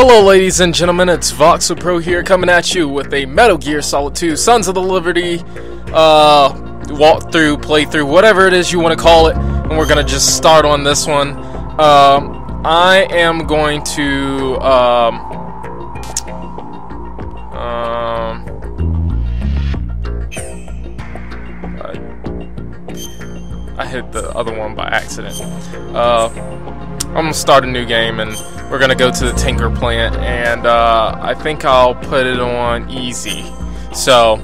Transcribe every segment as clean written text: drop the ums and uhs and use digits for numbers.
Hello ladies and gentlemen, it's Voxel Pro here coming at you with a Metal Gear Solid 2 Sons of the Liberty walkthrough, playthrough, whatever it is you want to call it, and we're going to just start on this one. I am going to I hit the other one by accident. I'm gonna start a new game and we're gonna go to the Tinker plant, and I think I'll put it on easy. So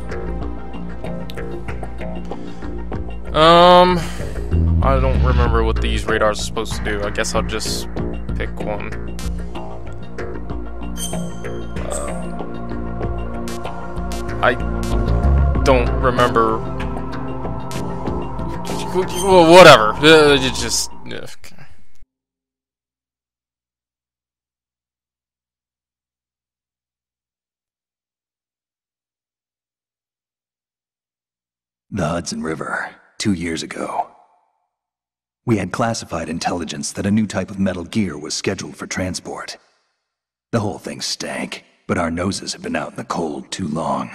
I don't remember what these radars are supposed to do. I guess I'll just pick one. I don't remember. Well, whatever. Just okay. The Hudson River, 2 years ago. We had classified intelligence that a new type of metal gear was scheduled for transport. The whole thing stank, but our noses had been out in the cold too long.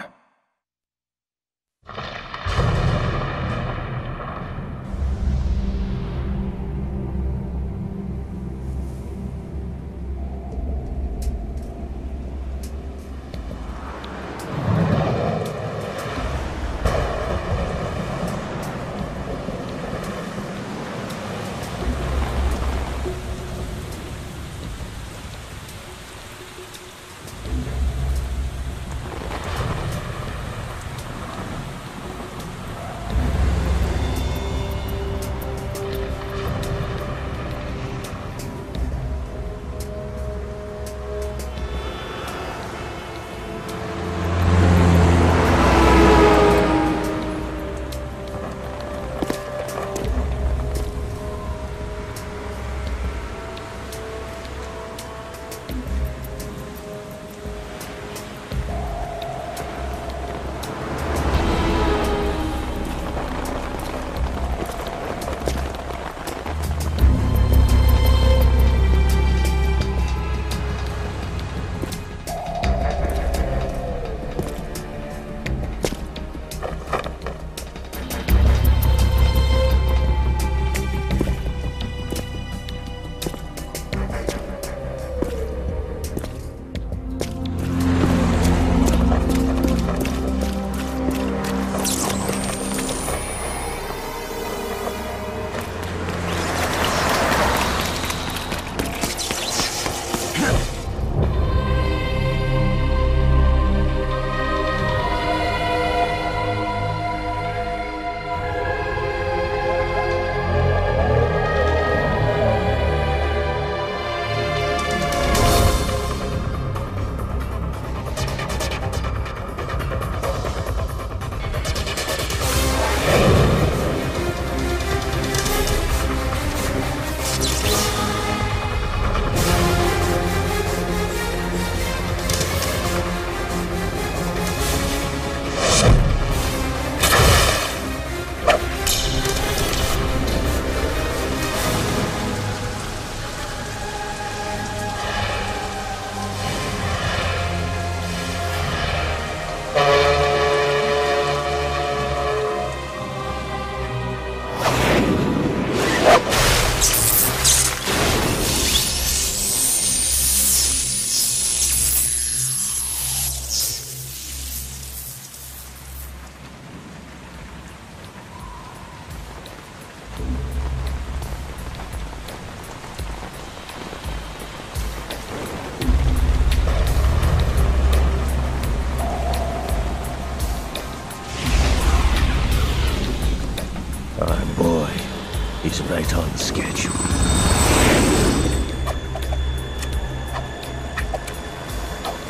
He's right on schedule.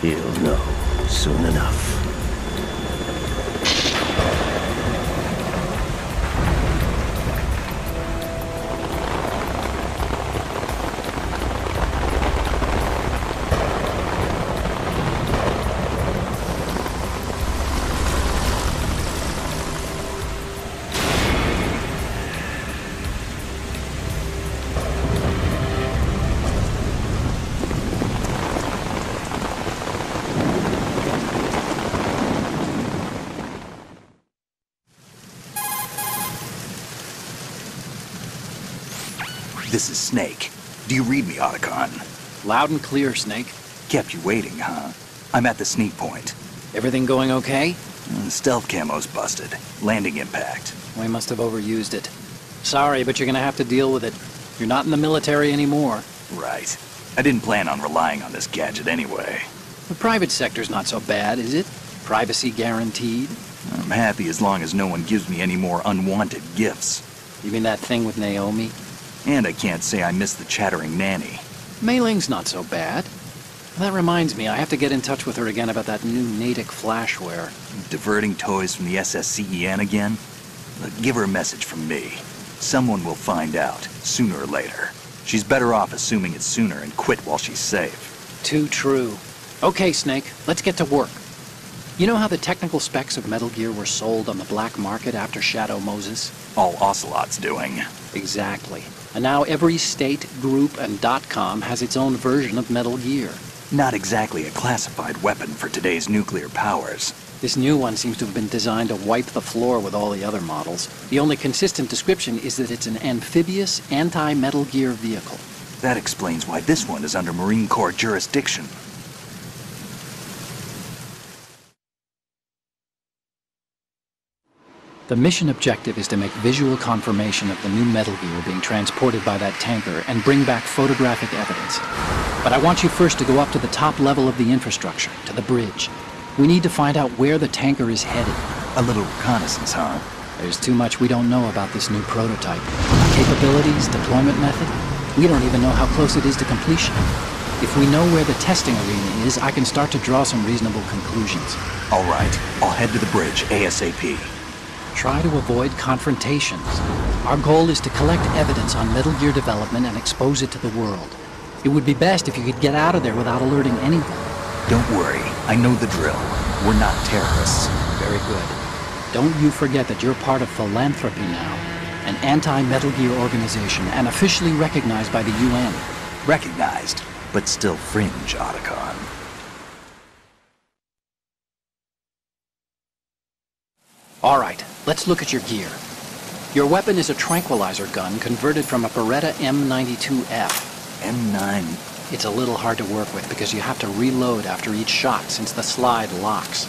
He'll know soon enough. This is Snake. Do you read me, Otacon? Loud and clear, Snake. Kept you waiting, huh? I'm at the sneak point. Everything going okay? Stealth camo's busted. Landing impact. We must have overused it. Sorry, but you're gonna have to deal with it. You're not in the military anymore. Right. I didn't plan on relying on this gadget anyway. The private sector's not so bad, is it? Privacy guaranteed? I'm happy as long as no one gives me any more unwanted gifts. You mean that thing with Naomi? And I can't say I miss the chattering nanny. Mei Ling's not so bad. That reminds me, I have to get in touch with her again about that new Natick flashware. Diverting toys from the SSCEN again? Look, give her a message from me. Someone will find out, sooner or later. She's better off assuming it sooner and quit while she's safe. Too true. Okay, Snake, let's get to work. You know how the technical specs of Metal Gear were sold on the black market after Shadow Moses? All Ocelot's doing. Exactly. And now every state, group, and .com has its own version of Metal Gear. Not exactly a classified weapon for today's nuclear powers. This new one seems to have been designed to wipe the floor with all the other models. The only consistent description is that it's an amphibious, anti-Metal Gear vehicle. That explains why this one is under Marine Corps jurisdiction. The mission objective is to make visual confirmation of the new Metal Gear being transported by that tanker and bring back photographic evidence. But I want you first to go up to the top level of the infrastructure, to the bridge. We need to find out where the tanker is headed. A little reconnaissance, huh? There's too much we don't know about this new prototype. Capabilities, deployment method. We don't even know how close it is to completion. If we know where the testing arena is, I can start to draw some reasonable conclusions. All right, I'll head to the bridge ASAP. Try to avoid confrontations. Our goal is to collect evidence on Metal Gear development and expose it to the world. It would be best if you could get out of there without alerting anyone. Don't worry, I know the drill. We're not terrorists. Very good. Don't you forget that you're part of Philanthropy now, an anti-Metal Gear organization and officially recognized by the UN. Recognized, but still fringe, Otacon. All right, let's look at your gear. Your weapon is a tranquilizer gun converted from a Beretta M92F. M9. It's a little hard to work with because you have to reload after each shot since the slide locks.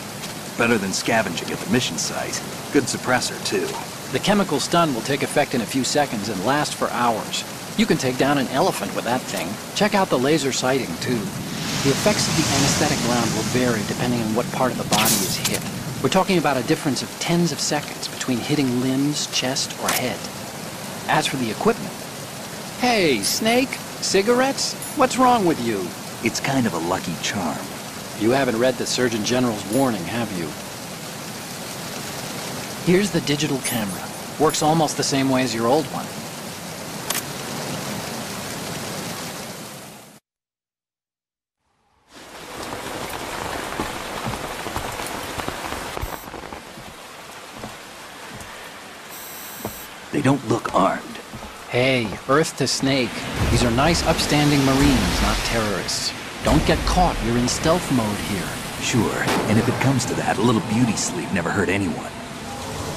Better than scavenging at the mission site. Good suppressor, too. The chemical stun will take effect in a few seconds and last for hours. You can take down an elephant with that thing. Check out the laser sighting, too. The effects of the anesthetic round will vary depending on what part of the body is hit. We're talking about a difference of tens of seconds between hitting limbs, chest, or head. As for the equipment... Hey, Snake! Cigarettes? What's wrong with you? It's kind of a lucky charm. You haven't read the Surgeon General's warning, have you? Here's the digital camera. Works almost the same way as your old one. They don't look armed. Hey, Earth to Snake. These are nice, upstanding Marines, not terrorists. Don't get caught. You're in stealth mode here. Sure, and if it comes to that, a little beauty sleep never hurt anyone.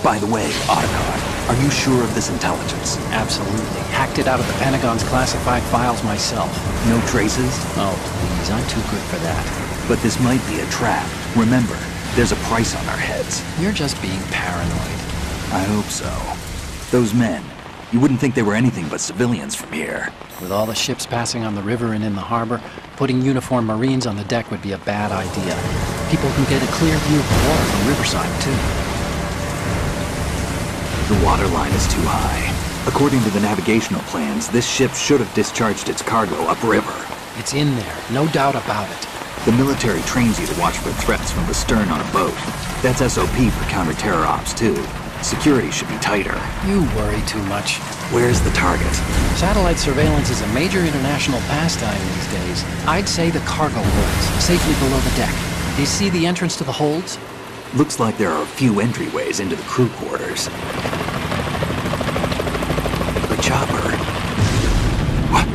By the way, Otacon, are you sure of this intelligence? Absolutely. Hacked it out of the Pentagon's classified files myself. No traces? Oh, please. I'm too good for that. But this might be a trap. Remember, there's a price on our heads. You're just being paranoid. I hope so. Those men, you wouldn't think they were anything but civilians from here. With all the ships passing on the river and in the harbor, putting uniformed Marines on the deck would be a bad idea. People can get a clear view of the water from Riverside, too. The water line is too high. According to the navigational plans, this ship should have discharged its cargo upriver. It's in there, no doubt about it. The military trains you to watch for threats from the stern on a boat. That's SOP for counter-terror ops, too. Security should be tighter. You worry too much. Where's the target? Satellite surveillance is a major international pastime these days. I'd say the cargo holds, safely below the deck. Do you see the entrance to the holds? Looks like there are a few entryways into the crew quarters. The chopper. What?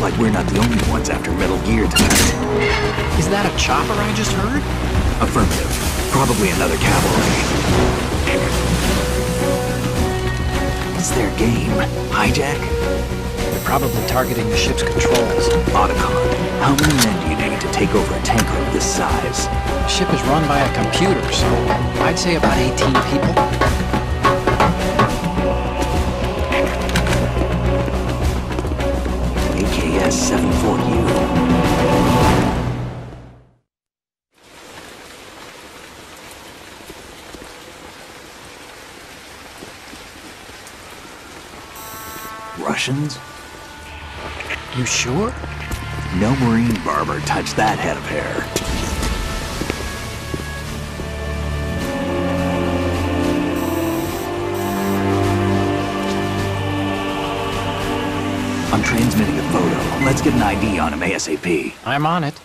like we're not the only ones after Metal Gear tonight. Is that a chopper I just heard? Affirmative. Probably another cavalry. What's their game? Hijack? They're probably targeting the ship's controls. Otacon, how many men do you need to take over a tanker of this size? The ship is run by a computer, so I'd say about 18 people. AKS-74U. Russians? You sure? No Marine barber touched that head of hair. I'm transmitting a photo. Let's get an ID on him ASAP. I'm on it.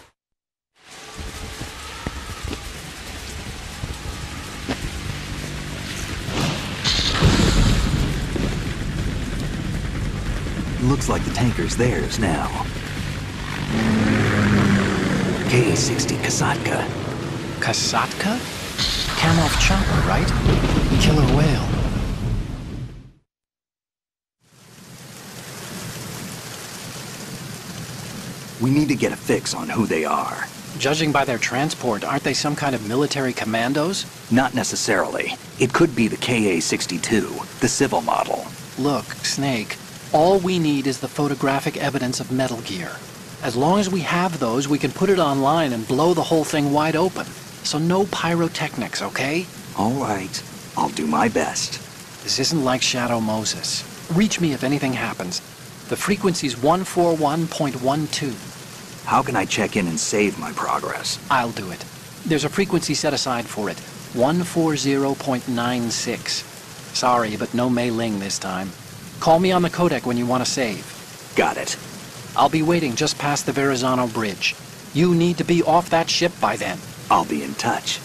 Looks like the tanker's theirs now. K-60 Kasatka. Kasatka? Kamov chopper, right? Killer whale. We need to get a fix on who they are. Judging by their transport, aren't they some kind of military commandos? Not necessarily. It could be the KA-62, the civil model. Look, Snake, all we need is the photographic evidence of Metal Gear. As long as we have those, we can put it online and blow the whole thing wide open. So no pyrotechnics, okay? All right. I'll do my best. This isn't like Shadow Moses. Reach me if anything happens. The frequency's 141.12. How can I check in and save my progress? I'll do it. There's a frequency set aside for it. 140.96. Sorry, but no Mei Ling this time. Call me on the codec when you want to save. Got it. I'll be waiting just past the Verrazano Bridge. You need to be off that ship by then. I'll be in touch.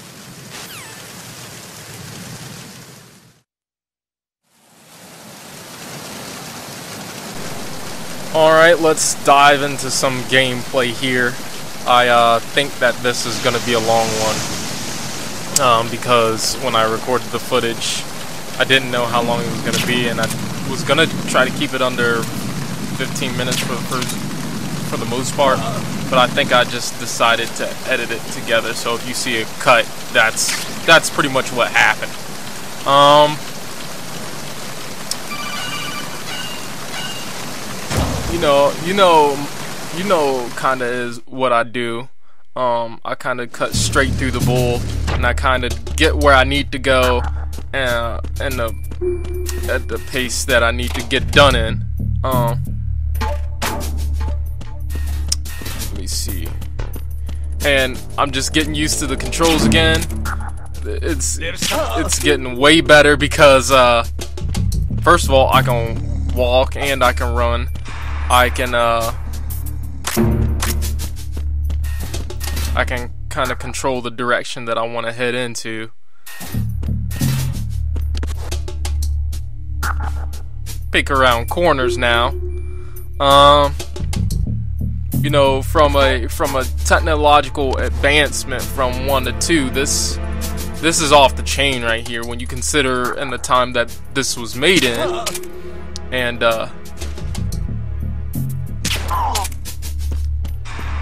Alright, let's dive into some gameplay here. I think that this is going to be a long one. Because when I recorded the footage, I didn't know how long it was going to be, and I was going to try to keep it under 15 minutes for the most part. But I think I just decided to edit it together, so if you see a cut, that's pretty much what happened. You know, kind of is what I do. I kind of cut straight through the bull, and I kind of get where I need to go, and at the pace that I need to get done in. Let me see. And I'm just getting used to the controls again. It's getting way better because first of all, I can walk and I can run. I can kind of control the direction that I want to head into. Pick around corners now. You know, from a technological advancement from 1 to 2, this is off the chain right here when you consider in the time that this was made in. And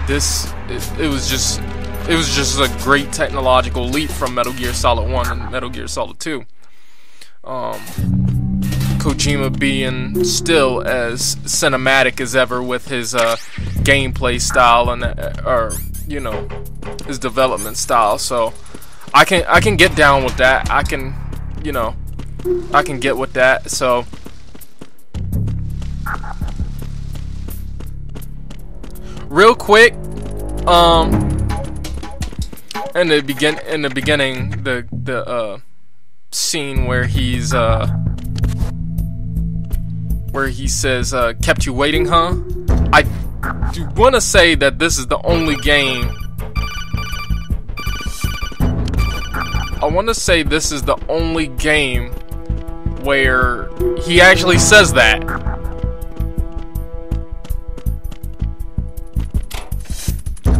it was just a great technological leap from Metal Gear Solid 1 and Metal Gear Solid 2. Kojima being still as cinematic as ever with his gameplay style and you know, his development style. So I can get down with that. I can get with that. So real quick, in the beginning, the scene where he says, "Kept you waiting, huh?" I do want to say that this is the only game. I want to say this is the only game where he actually says that.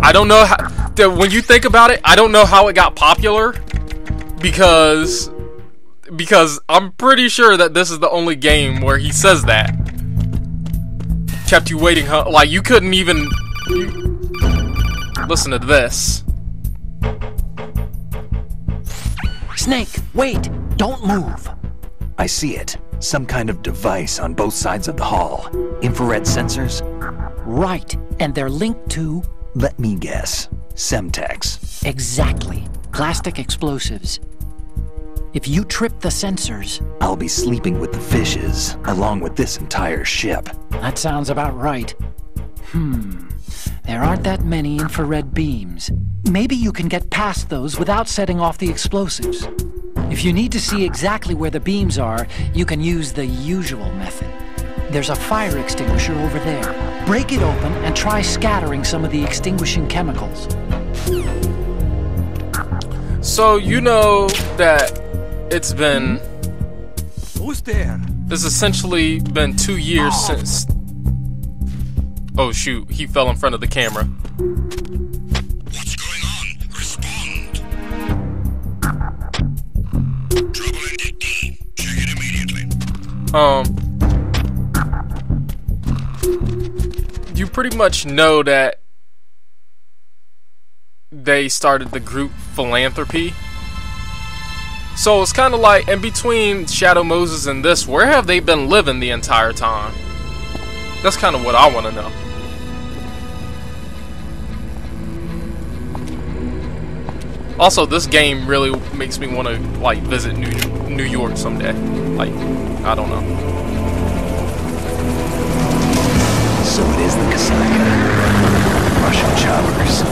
I don't know how. When you think about it, I don't know how it got popular, because I'm pretty sure that this is the only game where he says that. Kept you waiting, huh? Like, you couldn't even listen to this. Snake, wait! Don't move! I see it. Some kind of device on both sides of the hall. Infrared sensors? Right, and they're linked to... Let me guess. Semtex. Exactly. Plastic explosives. If you trip the sensors... I'll be sleeping with the fishes, along with this entire ship. That sounds about right. There aren't that many infrared beams. Maybe you can get past those without setting off the explosives. If you need to see exactly where the beams are, you can use the usual method. There's a fire extinguisher over there. Break it open and try scattering some of the extinguishing chemicals. So, you know that it's been... Who's there? It's essentially been 2 years since... Oh shoot, he fell in front of the camera. What's going on? Respond. Trouble in Deck D. Check it immediately. You pretty much know that they started the group Philanthropy. So it's kind of like, in between Shadow Moses and this, where have they been living the entire time? That's kind of what I want to know. Also, this game really makes me want to, like, visit New York someday. Like, I don't know. So it is the Kasaka. Russian choppers.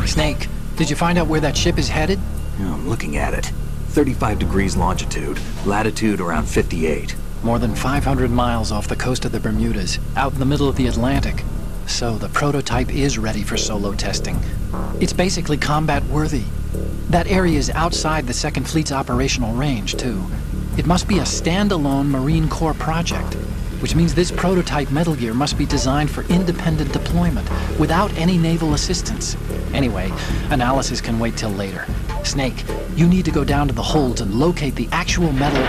Snake, did you find out where that ship is headed? I'm looking at it. 35 degrees longitude, latitude around 58. More than 500 miles off the coast of the Bermudas, out in the middle of the Atlantic. So the prototype is ready for solo testing. It's basically combat worthy. That area is outside the Second Fleet's operational range, too. It must be a standalone Marine Corps project, which means this prototype Metal Gear must be designed for independent deployment, without any naval assistance. Anyway, analysis can wait till later. Snake, you need to go down to the holds and locate the actual metal...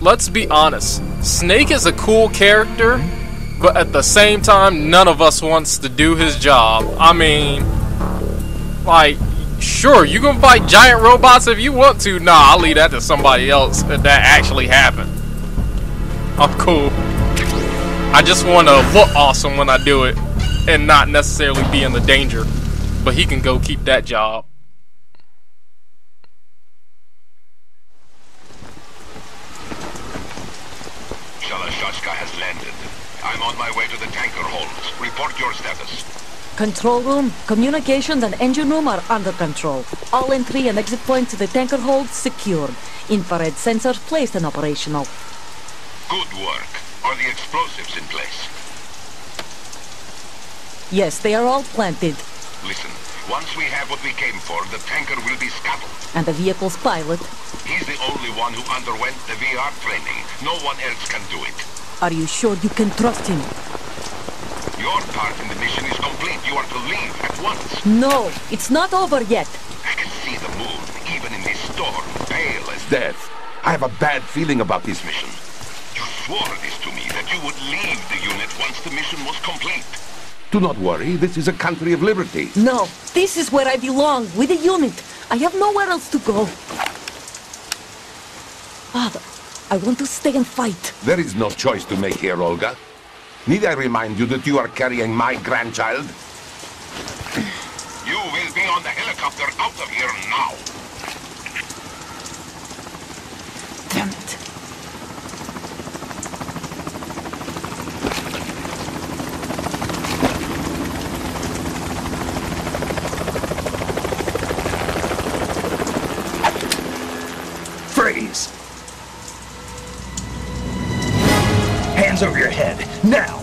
Let's be honest, Snake is a cool character, but at the same time, none of us wants to do his job. I mean, like, sure, you can fight giant robots if you want to. Nah, I'll leave that to somebody else if that actually happened. I'm cool. I just want to look awesome when I do it and not necessarily be in the danger. But he can go keep that job. Shalashaska has landed. I'm on my way to the tanker holds. Report your status. Control room, communications and engine room are under control. All entry and exit points to the tanker hold secured. Infrared sensors placed and operational. Good work. Are the explosives in place? Yes, they are all planted. Listen, once we have what we came for, the tanker will be scuttled. And the vehicle's pilot? He's the only one who underwent the VR training. No one else can do it. Are you sure you can trust him? Your part in the mission is complete. You are to leave at once. No, it's not over yet. I can see the moon, even in this storm, pale as death. I have a bad feeling about this mission. You swore this to me, that you would leave the unit once the mission was complete. Do not worry, this is a country of liberty. No, this is where I belong, with the unit. I have nowhere else to go. Father, I want to stay and fight. There is no choice to make here, Olga. Need I remind you that you are carrying my grandchild? You will be on the helicopter out of here now. Damn it. Freeze! Hands over your head, now!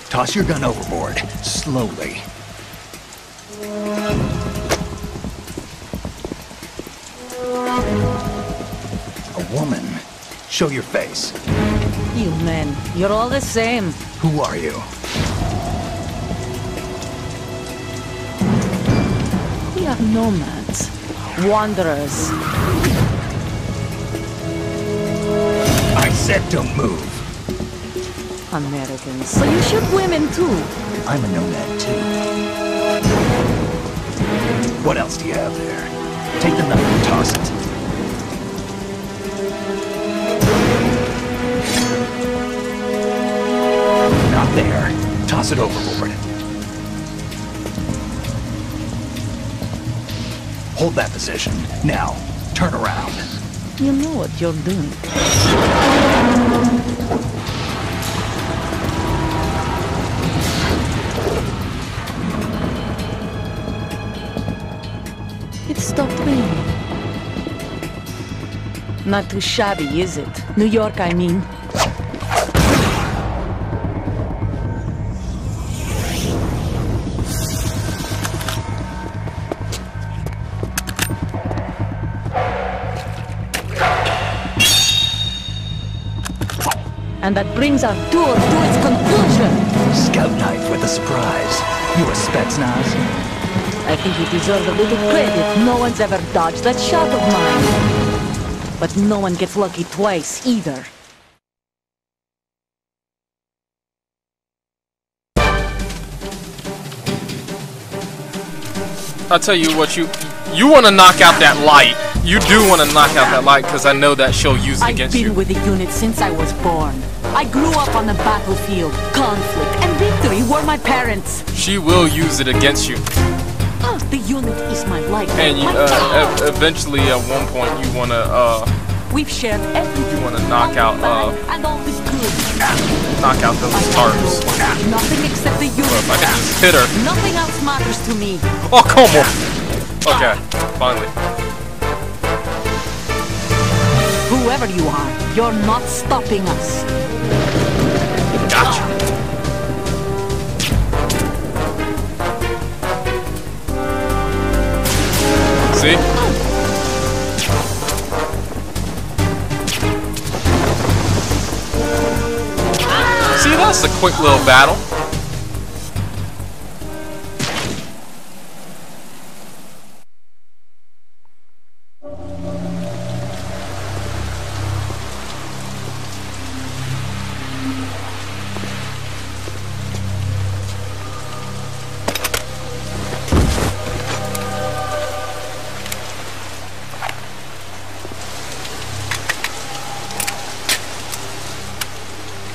Toss your gun overboard, slowly. A woman. Show your face. You men, you're all the same. Who are you? We are nomads. Wanderers. I said don't move. Americans. So you shoot women too. I'm a nomad too. What else do you have there? Take the knife and toss it. Not there. Toss it overboard. Hold that position. Now, turn around. You know what you're doing. It stopped raining. Not too shabby, is it? New York, I mean. And that brings our tour to its conclusion. Scout knife with a surprise. You a Spetsnaz? I think you deserve a little credit. No one's ever dodged that shot of mine. But no one gets lucky twice, either. I'll tell you what, you want to knock out that light. You do want to knock out that light, because I know that she'll use it against you. I've been with the unit since I was born. I grew up on the battlefield. Conflict and victory were my parents. She will use it against you. The unit is my life. And you, eventually, at one point, you want to, we've shared everything. You want to knock out, and all the good. knock out those targets. Nothing except the unit. If I can just hit her. Nothing else matters to me. Oh, come on. Okay, finally. Whoever you are, you're not stopping us. Gotcha. See? See, that's a quick little battle.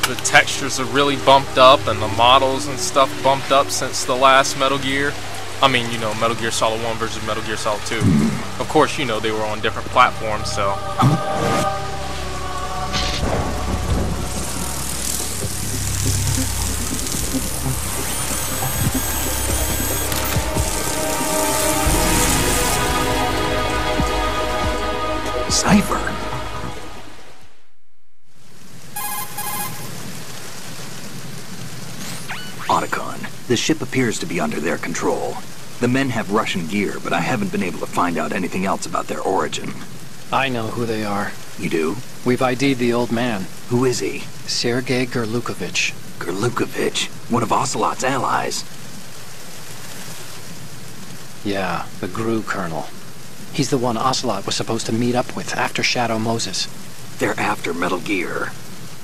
The textures are really bumped up and the models and stuff bumped up since the last Metal Gear. I mean, you know, Metal Gear Solid 1 versus Metal Gear Solid 2. Of course, you know, they were on different platforms, so... Sniper. Otacon, the ship appears to be under their control. The men have Russian gear, but I haven't been able to find out anything else about their origin. I know who they are. You do? We've ID'd the old man. Who is he? Sergei Gerlukovich. Gerlukovich, one of Ocelot's allies. Yeah, the GRU colonel. He's the one Ocelot was supposed to meet up with after Shadow Moses. They're after Metal Gear.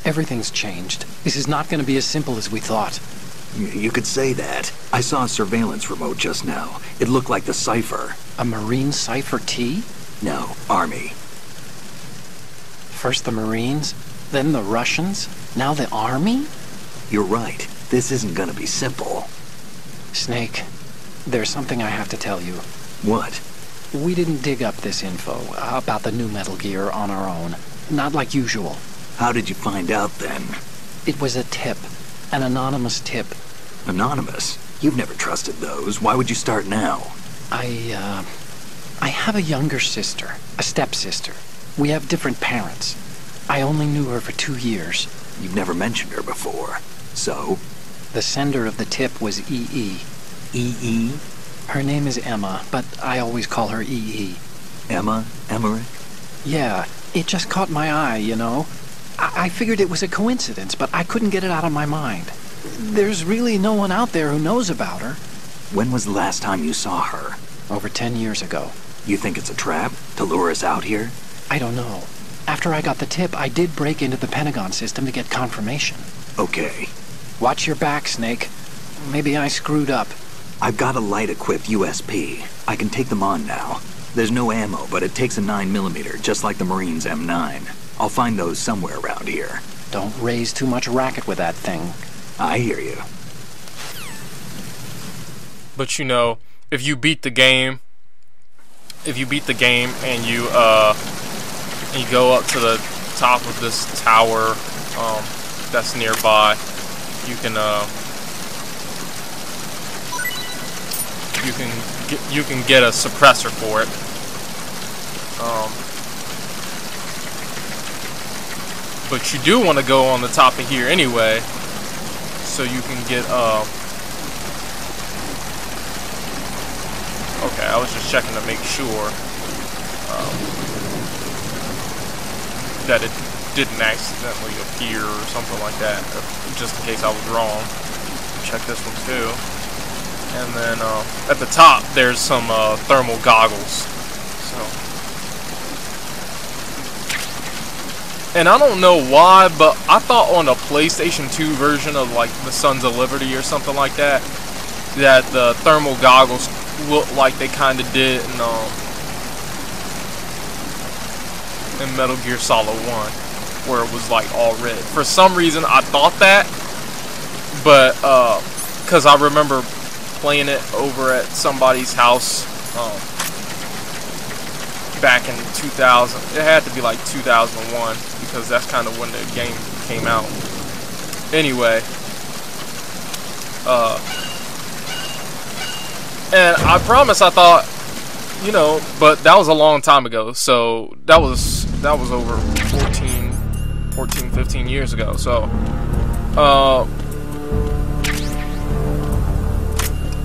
Everything's changed. This is not going to be as simple as we thought. You could say that. I saw a surveillance remote just now. It looked like the Cypher. A Marine Cypher T? No, Army. First the Marines, then the Russians, now the Army? You're right. This isn't gonna be simple. Snake, there's something I have to tell you. What? We didn't dig up this info about the new Metal Gear on our own. Not like usual. How did you find out then? It was a tip. An anonymous tip. Anonymous? You've never trusted those. Why would you start now? I have a younger sister, a stepsister. We have different parents. I only knew her for 2 years. You've never mentioned her before. So? The sender of the tip was EE. EE? Her name is Emma, but I always call her EE. Emma? Emmerich? Yeah, it just caught my eye, you know. I figured it was a coincidence, but I couldn't get it out of my mind. There's really no one out there who knows about her. When was the last time you saw her? Over 10 years ago. You think it's a trap? To lure us out here? I don't know. After I got the tip, I did break into the Pentagon system to get confirmation. Okay. Watch your back, Snake. Maybe I screwed up. I've got a light-equipped USP. I can take them on now. There's no ammo, but it takes a 9mm, just like the Marines' M9. I'll find those somewhere around here. Don't raise too much racket with that thing. I hear you. But you know, if you beat the game and you go up to the top of this tower that's nearby, you can get a suppressor for it. But you do want to go on the top of here anyway, so you can get okay, I was just checking to make sure that it didn't accidentally appear or something like that, just in case I was wrong. Check this one too. And then at the top there's some thermal goggles. And I don't know why, but I thought on the PlayStation 2 version of like the Sons of Liberty or something like that, that the thermal goggles looked like they kind of did in Metal Gear Solid 1, where it was like all red. For some reason I thought that, but because I remember playing it over at somebody's house back in 2000. It had to be like 2001, because that's kind of when the game came out. Anyway, and I promise I thought, you know, but that was a long time ago, so that was over 15 years ago, so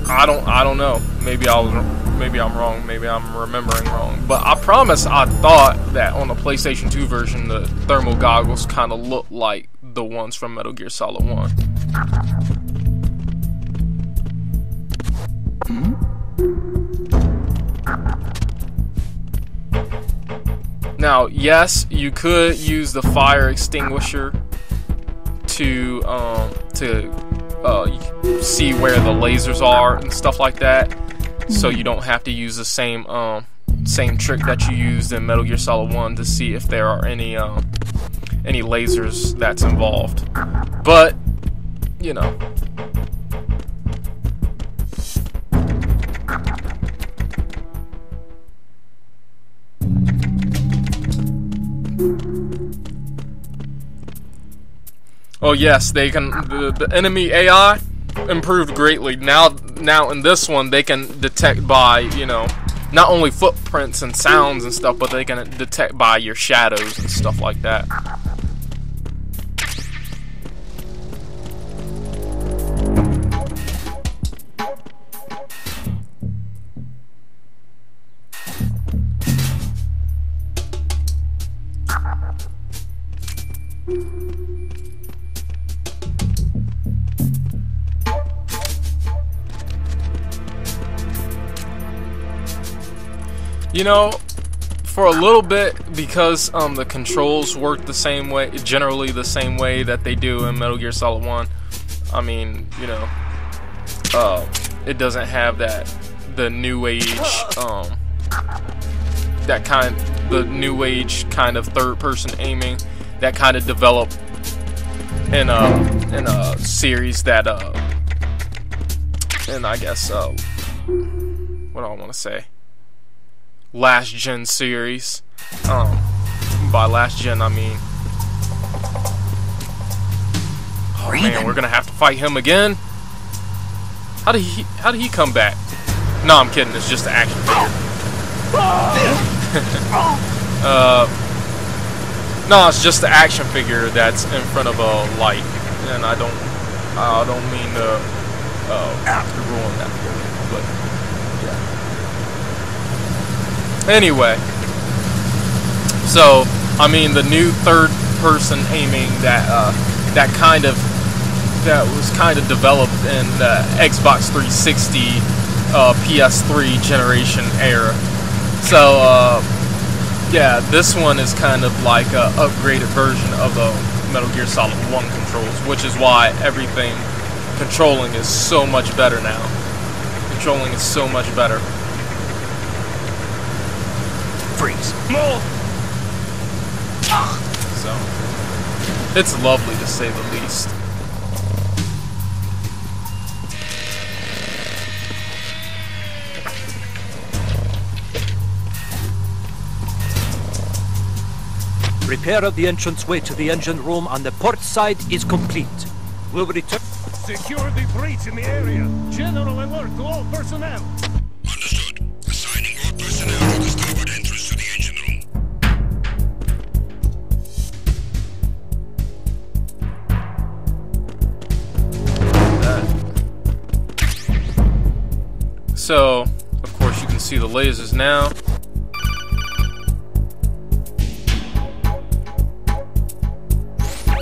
I don't know. Maybe I'm wrong. Maybe I'm remembering wrong. But I promise I thought that on the PlayStation 2 version, the thermal goggles kind of looked like the ones from Metal Gear Solid 1. Now, yes, you could use the fire extinguisher to see where the lasers are and stuff like that, so you don't have to use the same trick that you used in Metal Gear Solid 1 to see if there are any lasers that's involved. But you know, oh yes, they can. The enemy AI improved greatly. Now in this one, they can detect by, you know, not only footprints and sounds and stuff, but they can detect by your shadows and stuff like that. You know, for a little bit, because the controls work the same way, generally the same way that they do in Metal Gear Solid 1. I mean, you know, it doesn't have the new age, the new age kind of third-person aiming that kind of developed in a series that and I guess what do I want to say? Last gen series. By last gen I mean, oh man, we're gonna have to fight him again. How did he come back? No, I'm kidding. It's just an action figure. No, it's just the action figure that's in front of a light, and I don't mean to ruin that for you, but yeah. Anyway, so I mean the new third-person aiming that was kind of developed in the Xbox 360, PS3 generation era. So yeah, this one is kind of like a upgraded version of the Metal Gear Solid 1 controls, which is why everything controlling is so much better now. Controlling is so much better. Freeze. So it's lovely to say the least. Repair of the entranceway to the engine room on the port side is complete. We'll return. Secure the breach in the area. General alert to all personnel. Understood. Assigning all personnel to the starboard entrance to the engine room. So, of course, you can see the lasers now.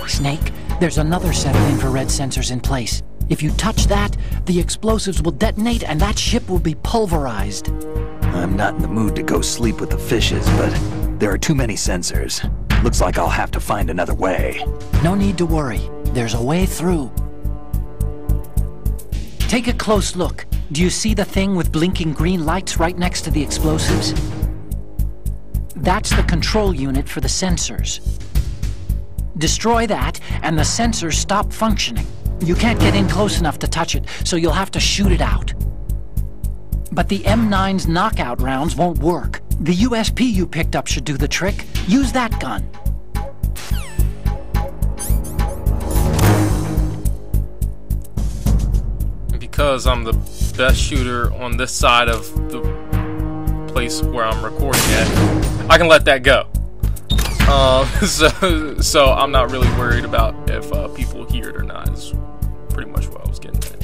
Snake, there's another set of infrared sensors in place. If you touch that, the explosives will detonate and that ship will be pulverized. I'm not in the mood to go sleep with the fishes, but there are too many sensors. Looks like I'll have to find another way. No need to worry. There's a way through. Take a close look. Do you see the thing with blinking green lights right next to the explosives? That's the control unit for the sensors. Destroy that, and the sensors stop functioning. You can't get in close enough to touch it, so you'll have to shoot it out. But the M9's knockout rounds won't work. The USP you picked up should do the trick. Use that gun. Because I'm the best shooter on this side of the place where I'm recording at, I can let that go. So I'm not really worried about if people hear it or not. Is pretty much what I was getting at.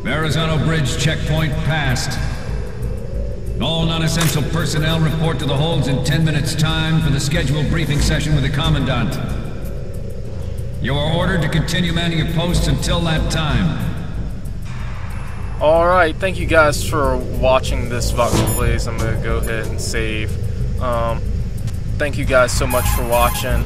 Verrazano Bridge checkpoint passed. All non-essential personnel report to the holds in 10 minutes' time for the scheduled briefing session with the Commandant. You are ordered to continue manning your posts until that time. Alright, thank you guys for watching this Vox Plays. I'm going to go ahead and save. Thank you guys so much for watching.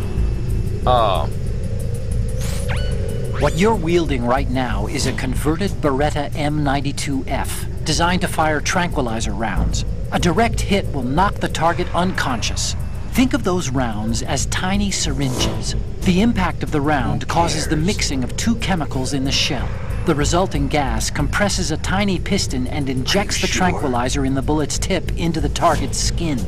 What you're wielding right now is a converted Beretta M92F, designed to fire tranquilizer rounds. A direct hit will knock the target unconscious. Think of those rounds as tiny syringes. The impact of the round causes the mixing of two chemicals in the shell. The resulting gas compresses a tiny piston and injects the tranquilizer in the bullet's tip into the target's skin.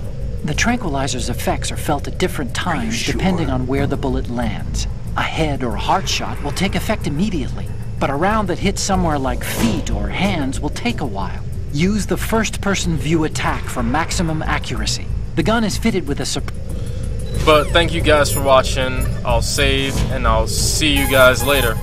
The tranquilizer's effects are felt at different times depending on where the bullet lands. A head or heart shot will take effect immediately, but a round that hits somewhere like feet or hands will take a while. Use the first-person view attack for maximum accuracy. The gun is fitted with a But thank you guys for watching. I'll save, and I'll see you guys later.